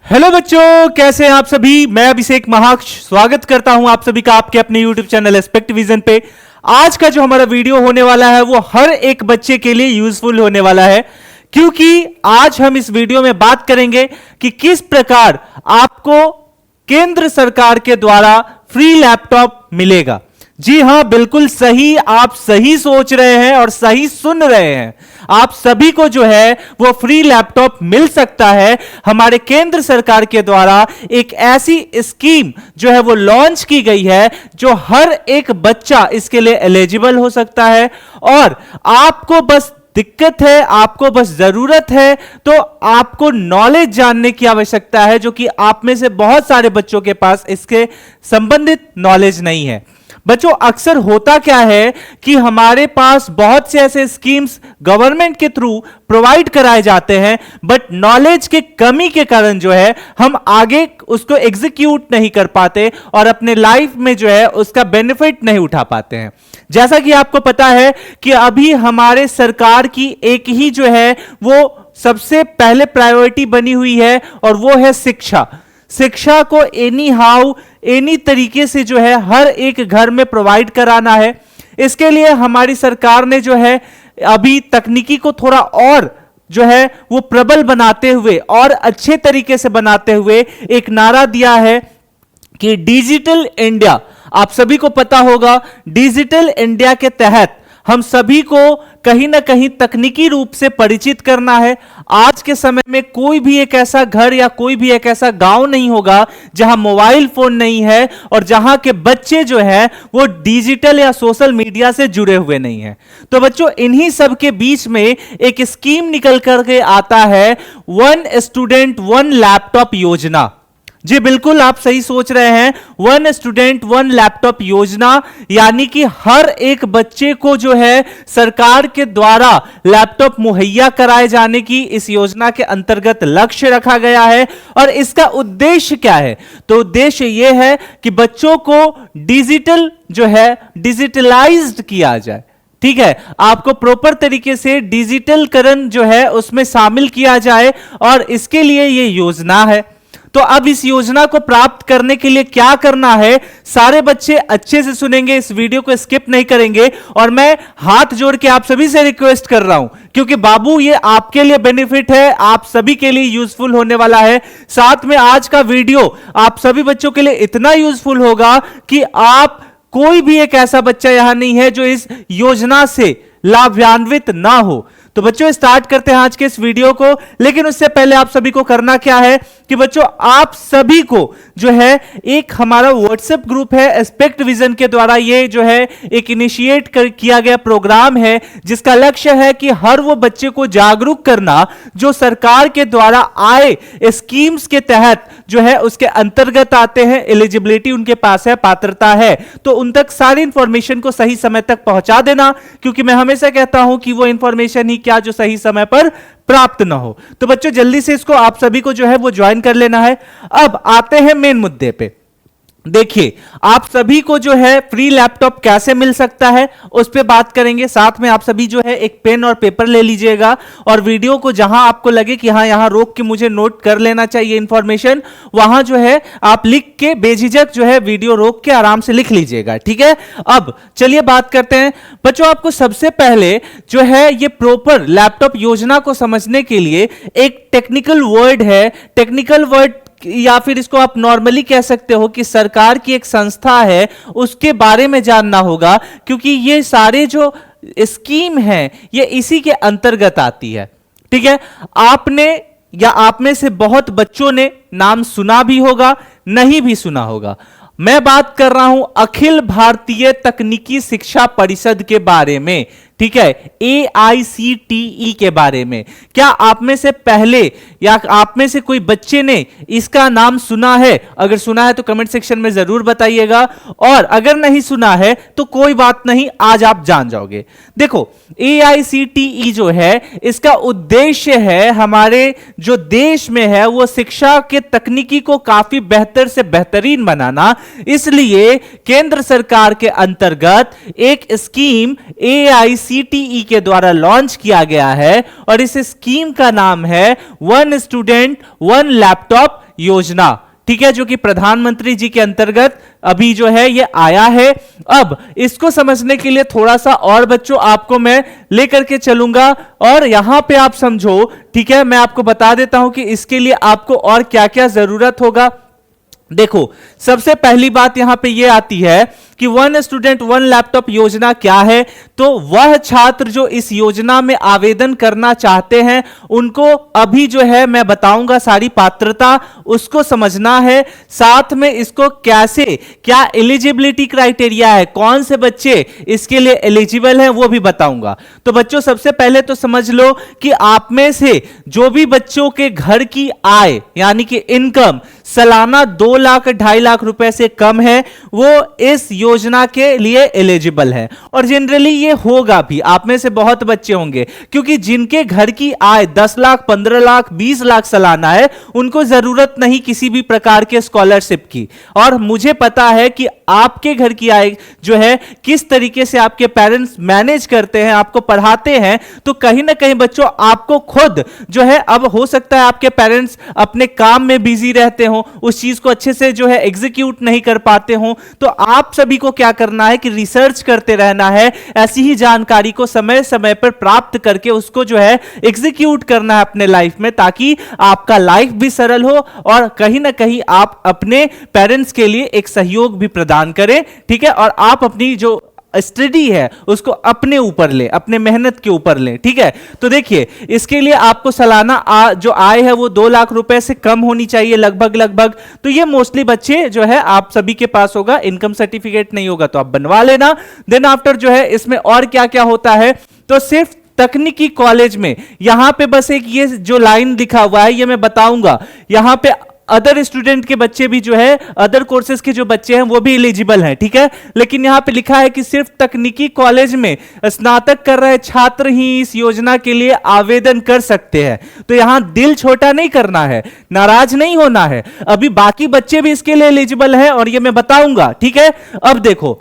Hello बच्चों, कैसे हैं आप सभी। मैं अभिषेक महाक्ष स्वागत करता हूं आप सभी का आपके अपने यूट्यूब चैनल एस्पेक्ट विजन पे। आज का जो हमारा वीडियो होने वाला है वो हर एक बच्चे के लिए यूजफुल होने वाला है, क्योंकि आज हम इस वीडियो में बात करेंगे कि किस प्रकार आपको केंद्र सरकार के द्वारा फ्री लैपटॉप मिलेगा। जी हां, बिल्कुल सही, आप सही सोच रहे हैं और सही सुन रहे हैं। आप सभी को जो है वो फ्री लैपटॉप मिल सकता है। हमारे केंद्र सरकार के द्वारा एक ऐसी स्कीम जो है वो लॉन्च की गई है, जो हर एक बच्चा इसके लिए एलिजिबल हो सकता है। और आपको बस दिक्कत है, आपको बस जरूरत है, तो आपको नॉलेज जानने की आवश्यकता है, जो कि आप में से बहुत सारे बच्चों के पास इसके संबंधित नॉलेज नहीं है। बच्चों, अक्सर होता क्या है कि हमारे पास बहुत से ऐसे स्कीम्स गवर्नमेंट के थ्रू प्रोवाइड कराए जाते हैं, बट नॉलेज के कमी के कारण जो है हम आगे उसको एग्जीक्यूट नहीं कर पाते और अपने लाइफ में जो है उसका बेनिफिट नहीं उठा पाते हैं। जैसा कि आपको पता है कि अभी हमारे सरकार की एक ही जो है वो सबसे पहले प्रायोरिटी बनी हुई है, और वो है शिक्षा। शिक्षा को एनी तरीके से जो है हर एक घर में प्रोवाइड कराना है। इसके लिए हमारी सरकार ने जो है अभी तकनीकी को थोड़ा और जो है वो प्रबल बनाते हुए और अच्छे तरीके से बनाते हुए एक नारा दिया है कि डिजिटल इंडिया। आप सभी को पता होगा, डिजिटल इंडिया के तहत हम सभी को कहीं ना कहीं तकनीकी रूप से परिचित करना है। आज के समय में कोई भी एक ऐसा घर या कोई भी एक ऐसा गांव नहीं होगा जहां मोबाइल फोन नहीं है और जहां के बच्चे जो हैं वो डिजिटल या सोशल मीडिया से जुड़े हुए नहीं हैं। तो बच्चों, इन्हीं सब के बीच में एक स्कीम निकल करके आता है, वन स्टूडेंट वन लैपटॉप योजना। जी बिल्कुल, आप सही सोच रहे हैं, वन स्टूडेंट वन लैपटॉप योजना, यानी कि हर एक बच्चे को जो है सरकार के द्वारा लैपटॉप मुहैया कराए जाने की इस योजना के अंतर्गत लक्ष्य रखा गया है। और इसका उद्देश्य क्या है? तो उद्देश्य यह है कि बच्चों को डिजिटल जो है डिजिटलाइज्ड किया जाए। ठीक है, आपको प्रॉपर तरीके से डिजिटलकरण जो है उसमें शामिल किया जाए, और इसके लिए यह योजना है। तो अब इस योजना को प्राप्त करने के लिए क्या करना है, सारे बच्चे अच्छे से सुनेंगे, इस वीडियो को स्किप नहीं करेंगे। और मैं हाथ जोड़ के आप सभी से रिक्वेस्ट कर रहा हूं, क्योंकि बाबू ये आपके लिए बेनिफिट है, आप सभी के लिए यूजफुल होने वाला है। साथ में आज का वीडियो आप सभी बच्चों के लिए इतना यूजफुल होगा कि आप कोई भी एक ऐसा बच्चा यहां नहीं है जो इस योजना से लाभान्वित ना हो। तो बच्चों, स्टार्ट करते हैं आज के इस वीडियो को। लेकिन उससे पहले आप सभी को करना क्या है कि बच्चों, आप सभी को जो है एक हमारा व्हाट्सएप ग्रुप है एस्पेक्ट विजन के द्वारा, ये जो है एक इनिशिएट किया गया प्रोग्राम है, जिसका लक्ष्य है कि हर वो बच्चे को जागरूक करना जो सरकार के द्वारा आए स्कीम्स के तहत जो है उसके अंतर्गत आते हैं, एलिजिबिलिटी उनके पास है, पात्रता है, तो उन तक सारी इंफॉर्मेशन को सही समय तक पहुंचा देना। क्योंकि मैं हमेशा कहता हूं कि वो इंफॉर्मेशन ही क्या जो सही समय पर प्राप्त ना हो। तो बच्चों, जल्दी से इसको आप सभी को जो है वो ज्वाइन कर लेना है। अब आते हैं मेन मुद्दे पे। देखिए, आप सभी को जो है फ्री लैपटॉप कैसे मिल सकता है उस पे बात करेंगे। साथ में आप सभी जो है एक पेन और पेपर ले लीजिएगा, और वीडियो को जहां आपको लगे कि हाँ यहां रोक के मुझे नोट कर लेना चाहिए इंफॉर्मेशन, वहां जो है आप लिख के बेझिझक जो है वीडियो रोक के आराम से लिख लीजिएगा। ठीक है, अब चलिए बात करते हैं। बच्चों, आपको सबसे पहले जो है ये प्रॉपर लैपटॉप योजना को समझने के लिए एक टेक्निकल वर्ड है, टेक्निकल वर्ड या फिर इसको आप नॉर्मली कह सकते हो कि सरकार की एक संस्था है, उसके बारे में जानना होगा। क्योंकि ये सारे जो स्कीम है ये इसी के अंतर्गत आती है। ठीक है, आपने या आप में से बहुत बच्चों ने नाम सुना भी होगा, नहीं भी सुना होगा। मैं बात कर रहा हूं अखिल भारतीय तकनीकी शिक्षा परिषद के बारे में। ठीक है, AICTE के बारे में। क्या आप में से पहले या आप में से कोई बच्चे ने इसका नाम सुना है? अगर सुना है तो कमेंट सेक्शन में जरूर बताइएगा, और अगर नहीं सुना है तो कोई बात नहीं, आज आप जान जाओगे। देखो, AICTE जो है इसका उद्देश्य है हमारे जो देश में है वो शिक्षा के तकनीकी को काफी बेहतर से बेहतरीन बनाना। इसलिए केंद्र सरकार के अंतर्गत एक स्कीम AICTE के द्वारा लॉन्च किया गया है, और इस स्कीम का नाम है वन स्टूडेंट वन लैपटॉप योजना, ठीक है, जो कि प्रधानमंत्री जी के अंतर्गत अभी जो है ये आया है। अब इसको समझने के लिए थोड़ा सा और बच्चों आपको मैं लेकर के चलूंगा और यहां पे आप समझो, ठीक है। मैं आपको बता देता हूं कि इसके लिए आपको और क्या क्या जरूरत होगा। देखो, सबसे पहली बात यहां पे ये आती है कि 1 स्टूडेंट 1 लैपटॉप योजना क्या है। तो वह छात्र जो इस योजना में आवेदन करना चाहते हैं उनको अभी जो है मैं बताऊंगा सारी पात्रता, उसको समझना है। साथ में इसको कैसे, क्या एलिजिबिलिटी क्राइटेरिया है, कौन से बच्चे इसके लिए एलिजिबल हैं वो भी बताऊंगा। तो बच्चों सबसे पहले तो समझ लो कि आप में से जो भी बच्चों के घर की आय यानी कि इनकम सालाना 2 लाख 2.5 लाख रुपए से कम है वो इस योजना के लिए एलिजिबल है। और जनरली ये होगा भी, आप में से बहुत बच्चे होंगे, क्योंकि जिनके घर की आय 10 लाख 15 लाख 20 लाख सालाना है उनको जरूरत नहीं किसी भी प्रकार के स्कॉलरशिप की। और मुझे पता है कि आपके घर की आय जो है किस तरीके से आपके पेरेंट्स मैनेज करते हैं, आपको पढ़ाते हैं। तो कहीं ना कहीं बच्चों आपको खुद जो है, अब हो सकता है आपके पेरेंट्स अपने काम में बिजी रहते हो, उस चीज को अच्छे से जो है एग्जीक्यूट नहीं कर पाते हो। तो आप सभी को क्या करना है कि रिसर्च करते रहना है, ऐसी ही जानकारी को समय समय पर प्राप्त करके उसको जो है एग्जीक्यूट करना है अपने लाइफ में, ताकि आपका लाइफ भी सरल हो और कहीं ना कहीं आप अपने पेरेंट्स के लिए एक सहयोग भी प्रदान करें, ठीक है। और आप अपनी जो स्टडी है उसको अपने ऊपर ले, अपने मेहनत के ऊपर ले, ठीक है। तो देखिए, इसके लिए आपको सालाना जो आय है वो 2 लाख रुपए से कम होनी चाहिए लगभग। तो ये मोस्टली बच्चे जो है आप सभी के पास होगा, इनकम सर्टिफिकेट नहीं होगा तो आप बनवा लेना। देन आफ्टर जो है इसमें और क्या क्या होता है, तो सिर्फ तकनीकी कॉलेज में यहां पे बस एक ये जो लाइन लिखा हुआ है ये मैं बताऊंगा, यहां पे अदर स्टूडेंट के बच्चे भी जो है, अदर कोर्सेज के जो बच्चे हैं वो भी एलिजिबल हैं, ठीक है। लेकिन यहां पे लिखा है कि सिर्फ तकनीकी कॉलेज में स्नातक कर रहे छात्र ही इस योजना के लिए आवेदन कर सकते हैं। तो यहां दिल छोटा नहीं करना है, नाराज नहीं होना है, अभी बाकी बच्चे भी इसके लिए एलिजिबल हैं और ये मैं बताऊंगा, ठीक है। अब देखो,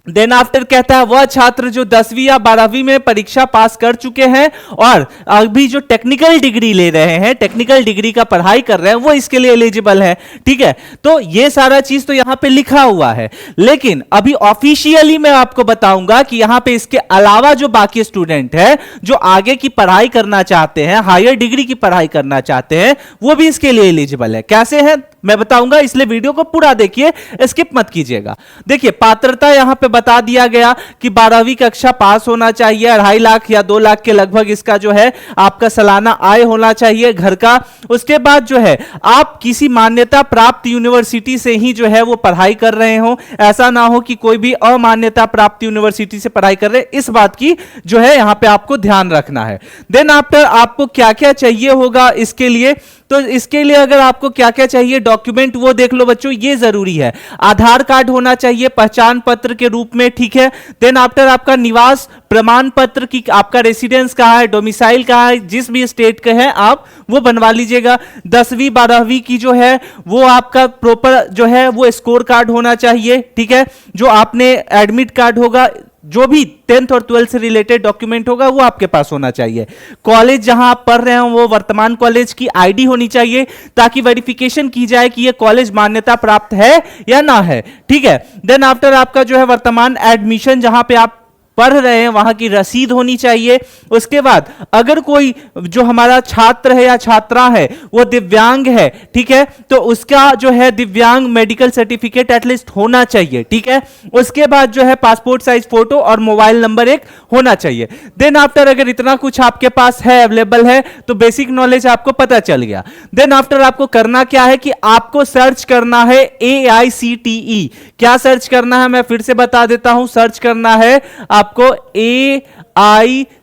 देन आफ्टर कहता है वह छात्र जो 10वीं या 12वीं में परीक्षा पास कर चुके हैं और अभी जो टेक्निकल डिग्री ले रहे हैं, टेक्निकल डिग्री का पढ़ाई कर रहे हैं, वो इसके लिए एलिजिबल है, ठीक है। तो ये सारा चीज तो यहां पे लिखा हुआ है, लेकिन अभी ऑफिशियली मैं आपको बताऊंगा कि यहां पे इसके अलावा जो बाकी स्टूडेंट है जो आगे की पढ़ाई करना चाहते हैं, हायर डिग्री की पढ़ाई करना चाहते हैं, वो भी इसके लिए एलिजिबल है। कैसे है मैं बताऊंगा, इसलिए वीडियो को पूरा देखिए, स्किप मत कीजिएगा। देखिए, पात्रता यहां पे बता दिया गया कि 12वीं कक्षा पास होना चाहिए, 2.5 लाख या 2 लाख के लगभग इसका जो है आपका सालाना आय होना चाहिए घर का। उसके बाद जो है आप किसी मान्यता प्राप्त यूनिवर्सिटी से ही जो है वो पढ़ाई कर रहे हो, ऐसा ना हो कि कोई भी अमान्यता प्राप्त यूनिवर्सिटी से पढ़ाई कर रहे, इस बात की जो है यहां पे आपको ध्यान रखना है। देन आफ्टर आपको क्या क्या चाहिए होगा इसके लिए, तो इसके लिए अगर आपको क्या क्या चाहिए डॉक्यूमेंट वो देख लो बच्चों, ये जरूरी है। आधार कार्ड होना चाहिए पहचान पत्र के रूप में, ठीक है। देन आफ्टर आपका निवास प्रमाण पत्र की, आपका रेसिडेंस कहां है, डोमिसाइल कहां है, जिस भी स्टेट के हैं आप वो बनवा लीजिएगा। 10वीं 12वीं की जो है वो आपका प्रॉपर जो है वो स्कोर कार्ड होना चाहिए, ठीक है। जो आपने एडमिट कार्ड होगा, जो भी 10th और 12th से रिलेटेड डॉक्यूमेंट होगा वो आपके पास होना चाहिए। कॉलेज जहां आप पढ़ रहे हो वो वर्तमान कॉलेज की आईडी होनी चाहिए, ताकि वेरिफिकेशन की जाए कि ये कॉलेज मान्यता प्राप्त है या ना है, ठीक है। देन आफ्टर आपका जो है वर्तमान एडमिशन जहां पे आप पढ़ रहे हैं वहां की रसीद होनी चाहिए। उसके बाद अगर कोई जो हमारा छात्र है या छात्रा है वो दिव्यांग है, ठीक है, तो उसका जो है दिव्यांग मेडिकल सर्टिफिकेट एटलीस्ट होना चाहिए, ठीक है। उसके बाद जो है पासपोर्ट साइज फोटो और मोबाइल नंबर एक होना चाहिए। देन आफ्टर अगर इतना कुछ आपके पास है, अवेलेबल है, तो बेसिक नॉलेज आपको पता चल गया। देन आफ्टर आपको करना क्या है कि आपको सर्च करना है AICTE। क्या सर्च करना है मैं फिर से बता देता हूं, सर्च करना है आपको AICTE,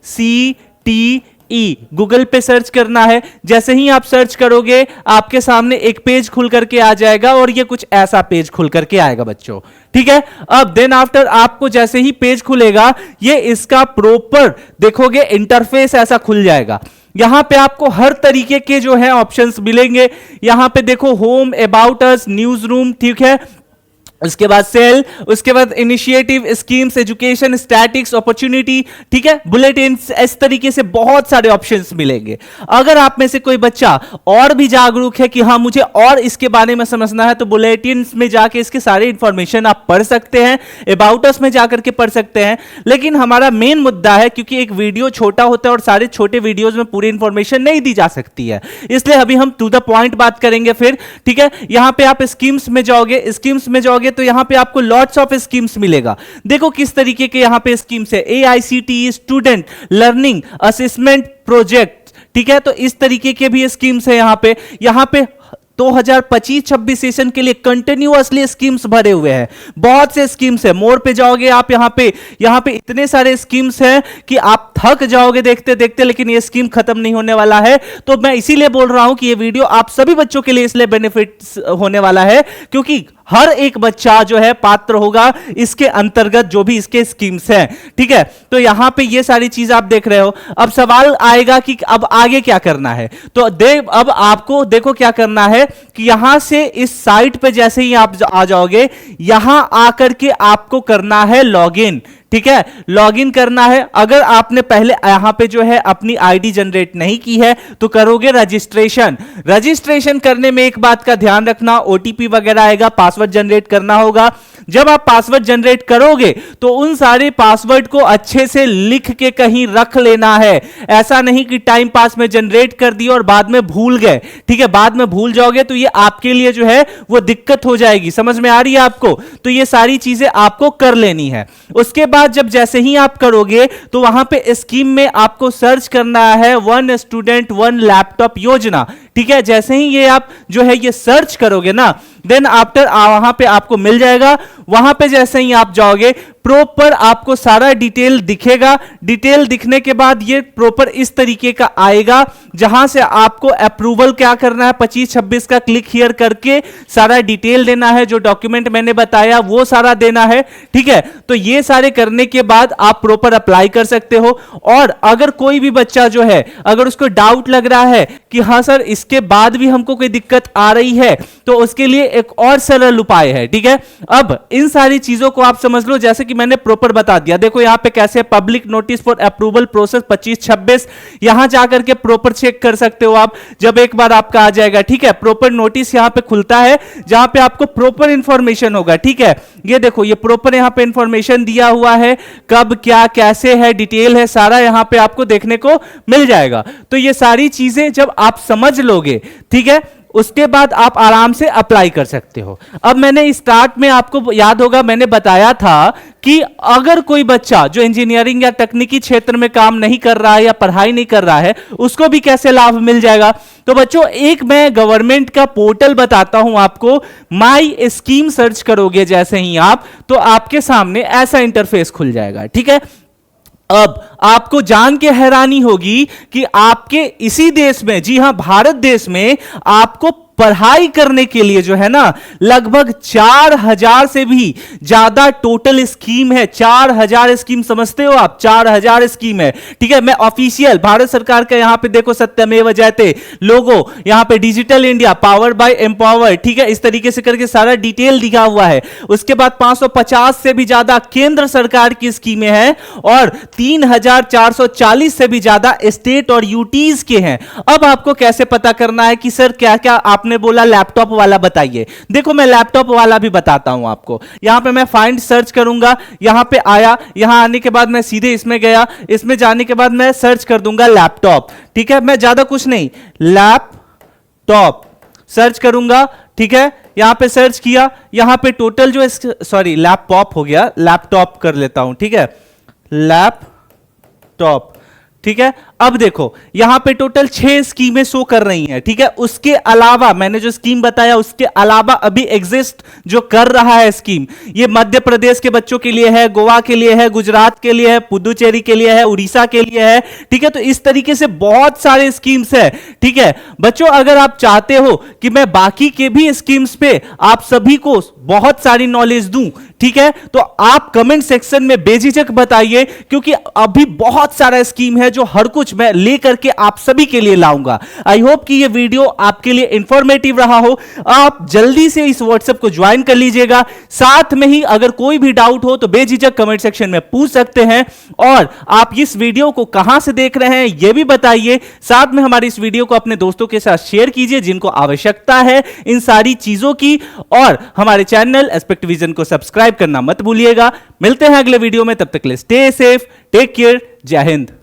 गूगल पे सर्च करना है। जैसे ही आप सर्च करोगे आपके सामने एक पेज खुल करके आ जाएगा और ये कुछ ऐसा पेज खुल करके आएगा बच्चों, ठीक है। अब देन आफ्टर आपको जैसे ही पेज खुलेगा ये इसका प्रॉपर देखोगे इंटरफेस ऐसा खुल जाएगा। यहां पे आपको हर तरीके के जो है ऑप्शंस मिलेंगे। यहां पे देखो home, about us, news room, ठीक है। उसके बाद सेल, उसके बाद initiative, schemes, education, statics, opportunity, ठीक है, बुलेटिन, इस तरीके से बहुत सारे ऑप्शंस मिलेंगे। अगर आप में से कोई बच्चा और भी जागरूक है कि हाँ मुझे और इसके बारे में समझना है, तो बुलेटिन में जाके इसके सारे इंफॉर्मेशन आप पढ़ सकते हैं, अबाउट अस में जाकर के पढ़ सकते हैं। लेकिन हमारा मेन मुद्दा है, क्योंकि एक वीडियो छोटा होता है और सारे छोटे वीडियोज में पूरी इंफॉर्मेशन नहीं दी जा सकती है, इसलिए अभी हम टू द पॉइंट बात करेंगे फिर, ठीक है। यहां पे आप स्कीम्स में जाओगे तो यहां पे आपको लॉट्स ऑफ स्कीम्स मिलेगा। देखो किस तरीके के यहां पे स्कीम्स है, AICTE student learning assessment project, ठीक है। तो इस तरीके के भी स्कीम्स है यहां पे 2025-26 सेशन के लिए कंटिन्यूअसली स्कीम्स भरे हुए हैं, बहुत से स्कीम्स है। मोर पे जाओगे आप, यहां पे इतने सारे स्कीम्स हैं कि आप थक जाओगे देखते देखते, लेकिन ये स्कीम खत्म नहीं होने वाला है। तो मैं इसीलिए बोल रहा हूं कि ये वीडियो आप सभी बच्चों के लिए इसलिए बेनिफिट्स होने वाला है, क्योंकि हर एक बच्चा जो है पात्र होगा इसके अंतर्गत, जो भी इसके स्कीम्स हैं, ठीक है। तो यहां पे ये सारी चीज आप देख रहे हो। अब सवाल आएगा कि अब आगे क्या करना है, तो अब आपको देखो क्या करना है कि यहां से इस साइट पे जैसे ही आप आ जाओगे, यहां आकर के आपको करना है लॉगिन, ठीक है। लॉगिन करना है। अगर आपने पहले यहां पे जो है अपनी आईडी जनरेट नहीं की है तो करोगे रजिस्ट्रेशन करने में एक बात का ध्यान रखना, ओटीपी वगैरह आएगा, पासवर्ड जनरेट करना होगा। जब आप पासवर्ड जनरेट करोगे तो उन सारे पासवर्ड को अच्छे से लिख के कहीं रख लेना है। ऐसा नहीं कि टाइम पास में जनरेट कर दिया और बाद में भूल गए, ठीक है। बाद में भूल जाओगे तो ये आपके लिए जो है वो दिक्कत हो जाएगी। समझ में आ रही है आपको? तो ये सारी चीजें आपको कर लेनी है। उसके बाद जब जैसे ही आप करोगे तो वहां पे स्कीम में आपको सर्च करना है 1 स्टूडेंट 1 लैपटॉप योजना, ठीक है। जैसे ही ये आप जो है ये सर्च करोगे ना, देन आफ्टर वहां पे आपको मिल जाएगा। वहां पे जैसे ही आप जाओगे प्रॉपर आपको सारा डिटेल दिखेगा। डिटेल दिखने के बाद ये प्रॉपर इस तरीके का आएगा, जहां से आपको अप्रूवल क्या करना है, 25-26 का क्लिक हियर करके सारा डिटेल देना है, जो डॉक्यूमेंट मैंने बताया वो सारा देना है, ठीक है। तो ये सारे करने के बाद आप प्रॉपर अप्लाई कर सकते हो। और अगर कोई भी बच्चा जो है अगर उसको डाउट लग रहा है कि हाँ सर इसके बाद भी हमको कोई दिक्कत आ रही है, तो उसके लिए एक और सरल उपाय है, ठीक है। अब इन सारी चीजों को आप समझ लो, जैसे कि मैंने प्रॉपर बता दिया। देखो यहां पे कैसे public notice for approval process 25-26, यहां जाकर के प्रॉपर चेक कर सकते हो आप, जब एक बार आपका आ जाएगा, ठीक है। प्रॉपर नोटिस यहां पे खुलता है जहां पे आपको प्रॉपर इंफॉर्मेशन होगा, ठीक है। ये देखो ये प्रॉपर यहां पे इंफॉर्मेशन दिया हुआ है, कब क्या कैसे है, डिटेल है, सारा यहां पे आपको देखने को मिल जाएगा। तो ये सारी चीजें जब आप समझ लोगे, ठीक है, उसके बाद आप आराम से अप्लाई कर सकते हो। अब मैंने स्टार्ट में आपको याद होगा मैंने बताया था कि अगर कोई बच्चा जो इंजीनियरिंग या तकनीकी क्षेत्र में काम नहीं कर रहा है या पढ़ाई नहीं कर रहा है, उसको भी कैसे लाभ मिल जाएगा। तो बच्चों एक मैं गवर्नमेंट का पोर्टल बताता हूं आपको, माई स्कीम सर्च करोगे जैसे ही आप, तो आपके सामने ऐसा इंटरफेस खुल जाएगा, ठीक है। अब आपको जान के हैरानी होगी कि आपके इसी देश में, जी हां भारत देश में, आपको पढ़ाई करने के लिए जो है ना लगभग 4000 से भी ज्यादा टोटल स्कीम है। 4000 स्कीम समझते हो आप? 4000 स्कीम है, ठीक है। मैं ऑफिशियल भारत सरकार का यहां पे देखो सत्यमेव जयते लोगो, यहां पे digital India powered by empower, ठीक है, इस तरीके से करके सारा डिटेल दिखा हुआ है। उसके बाद 550 से भी ज्यादा केंद्र सरकार की स्कीमें हैं और 3440 से भी ज्यादा स्टेट और यूटीज के हैं। अब आपको कैसे पता करना है कि सर क्या क्या आपने बोला लैपटॉप वाला बताइए। देखो मैं लैपटॉप वाला भी बताता हूं आपको। यहां पे मैं फाइंड सर्च करूंगा, यहां पे आया, यहां आने के बाद मैं सीधे इसमें गया, इसमें जाने के बाद मैं सर्च कर दूंगा लैपटॉप, ठीक है। मैं ज्यादा कुछ नहीं, लैपटॉप सर्च करूंगा, ठीक है। यहां पे सर्च किया, यहां पे टोटल जो सॉरी लैपटॉप हो गया, लैपटॉप कर लेता हूं, ठीक है, लैपटॉप, ठीक है। अब देखो यहां पे टोटल 6 स्कीमें शो कर रही हैं, ठीक है। उसके अलावा मैंने जो स्कीम बताया उसके अलावा अभी एग्जिस्ट जो कर रहा है स्कीम, ये मध्य प्रदेश के बच्चों के लिए है, गोवा के लिए है, गुजरात के लिए है, पुदुचेरी के लिए है, उड़ीसा के लिए है, ठीक है। तो इस तरीके से बहुत सारे स्कीम्स है, ठीक है। बच्चों अगर आप चाहते हो कि मैं बाकी के भी स्कीम्स पे आप सभी को बहुत सारी नॉलेज दूं, ठीक है, तो आप कमेंट सेक्शन में बेझिझक बताइए, क्योंकि अभी बहुत सारा स्कीम है जो हर कुछ मैं लेकर के आप सभी के लिए लाऊंगा। आई होप कि ये वीडियो आपके लिए इंफॉर्मेटिव रहा हो। आप जल्दी से इस व्हाट्सएप को ज्वाइन कर लीजिएगा। साथ में ही अगर कोई भी डाउट हो तो बेझिझक कमेंट सेक्शन में पूछ सकते हैं, और आप इस वीडियो को कहां से देख रहे हैं यह भी बताइए। साथ में हमारी इस वीडियो को अपने दोस्तों के साथ शेयर कीजिए जिनको आवश्यकता है इन सारी चीजों की, और हमारे चैनल एस्पेक्ट विजन को सब्सक्राइब करना मत भूलिएगा। मिलते हैं अगले वीडियो में, तब तक के लिए स्टे सेफ, टेक केयर, जय हिंद।